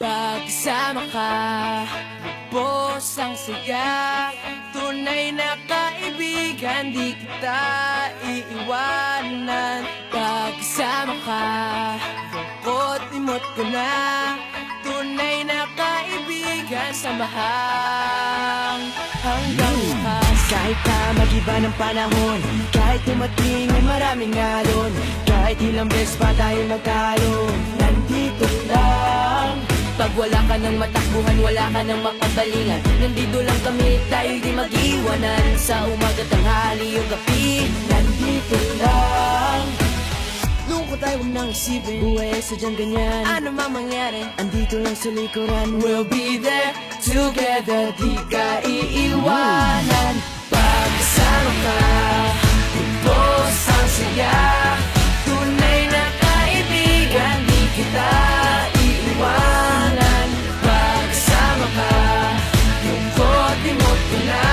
Pagkasama ka, lubos ang saya. Tunay na kaibigan, di kita iiwanan. Pagkasama ka, lungkot limot ko na. Tunay na kaibigan, samahang hanggang bukas. Kahit na mag-iba ng panahon, kahit tumating ay maraming alon, kahit ilang beses pa tayo magkaroon, nandito lang. Pag wala ka ng matakbuhan, wala ka ng makabalingan, nandito lang kami, tayo di mag-iwanan. Sa umaga, tanghali o gabi, Nandito lang. lungkot ay huwag nang isipin. Buhay ay sadyang ganyan, Ano man mangyari, andito lang sa likuran. we'll be there together, di ka iiwanan. Pagkasama ka, lubos ang saya. Tunay na kaibigan, di kita iiwanan. Pagkasama ka, lungkot limot ko na.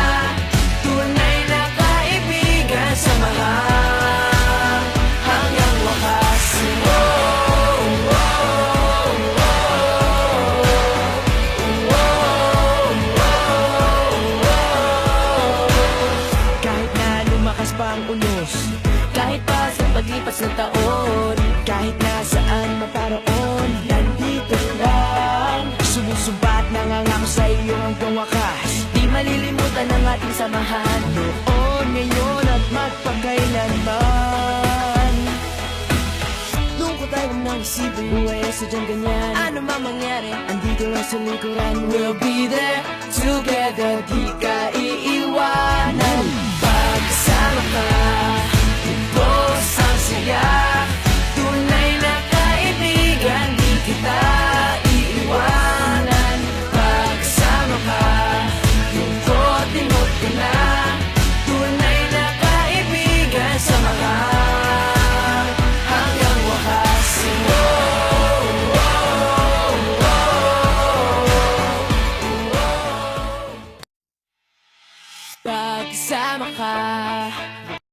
Tunay na kaibigan, samahang hanggang wakas. Kahit na lumakas pa ang unos, Kahit pa sa paglipas ng taon, kahit nasaan maparoon, nandito lang. Sumusumpa at nangangako sa iyo hanggang wakas. di malilimutan ang ating samahan. Noon, ngayon at magpakailanman. Lungkot ay huwag nang isipin. Buhay ay sadyang ganyan, Ano man mangyari, andito lang sa likuran. we'll be there together, di ka iiwanan. Pagkasama ka, lubos ang saya. Tunay na kaibigan, di kita iiwanan. Pagkasama ka, lungkot limot ko na. Tunay na kaibigan, samahang hanggang wakas. Pagkasama ka,